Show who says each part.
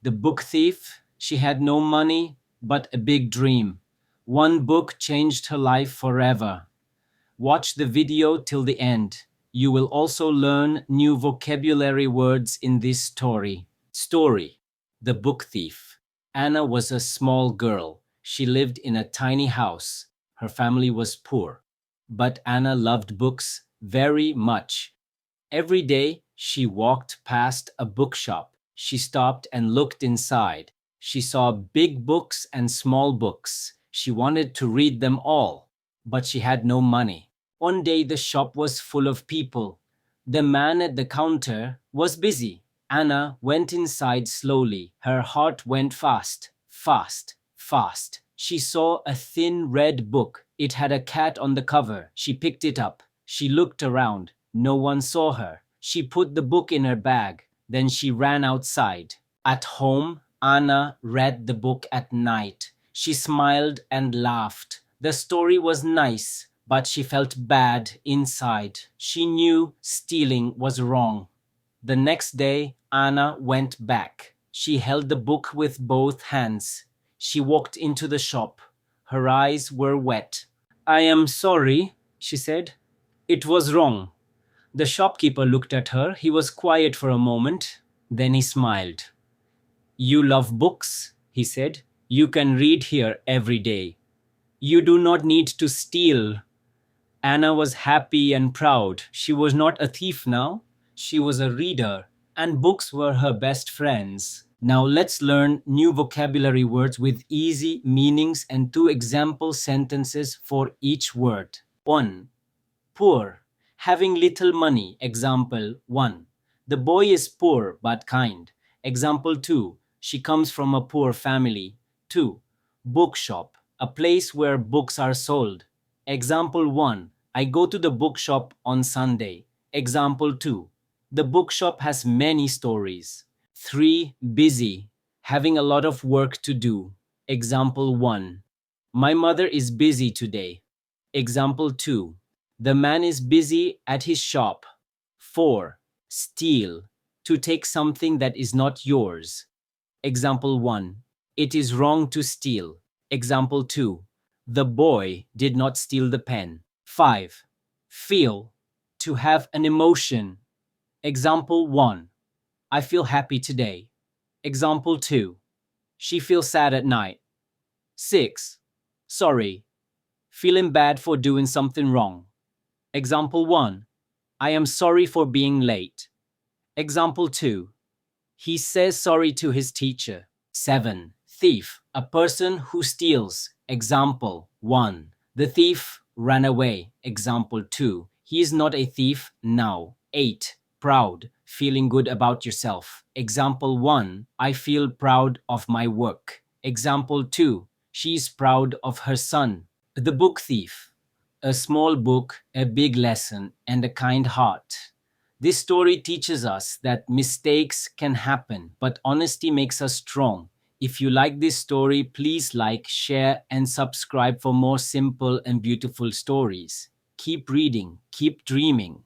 Speaker 1: The book thief, she had no money, but a big dream. One book changed her life forever. Watch the video till the end. You will also learn new vocabulary words in this story. Story: The Book Thief. Anna was a small girl. She lived in a tiny house. Her family was poor. But Anna loved books very much. Every day she walked past a bookshop. She stopped and looked inside. She saw big books and small books. She wanted to read them all, but she had no money. One day the shop was full of people. The man at the counter was busy. Anna went inside slowly. Her heart went fast, fast, fast. She saw a thin red book. It had a cat on the cover. She picked it up. She looked around. No one saw her. She put the book in her bag. Then she ran outside. At home, Anna read the book at night. She smiled and laughed. The story was nice, but she felt bad inside. She knew stealing was wrong. The next day, Anna went back. She held the book with both hands. She walked into the shop. Her eyes were wet. "I am sorry," she said. "It was wrong." The shopkeeper looked at her. He was quiet for a moment. Then he smiled. "You love books," he said. "You can read here every day. You do not need to steal." Anna was happy and proud. She was not a thief now. She was a reader, and books were her best friends. Now let's learn new vocabulary words with easy meanings and 2 example sentences for each word. 1. Poor. Having little money. Example 1. The boy is poor but kind. Example 2. She comes from a poor family. 2. Bookshop. A place where books are sold. Example 1. I go to the bookshop on Sunday. Example 2. The bookshop has many stories. 3. Busy. Having a lot of work to do. Example 1. My mother is busy today. Example 2. The man is busy at his shop. 4. Steal. To take something that is not yours. Example 1. It is wrong to steal. Example 2. The boy did not steal the pen. 5. Feel. To have an emotion. Example 1. I feel happy today. Example 2. She feels sad at night. 6. Sorry. Feeling bad for doing something wrong. Example 1. I am sorry for being late. Example 2. He says sorry to his teacher. 7. Thief. A person who steals. Example 1. The thief ran away. Example 2. He is not a thief now. 8. Proud. Feeling good about yourself. Example 1. I feel proud of my work. Example 2. She is proud of her son. The Book Thief. A small book, a big lesson, and a kind heart. This story teaches us that mistakes can happen, but honesty makes us strong. If you like this story, please like, share, and subscribe for more simple and beautiful stories. Keep reading, keep dreaming.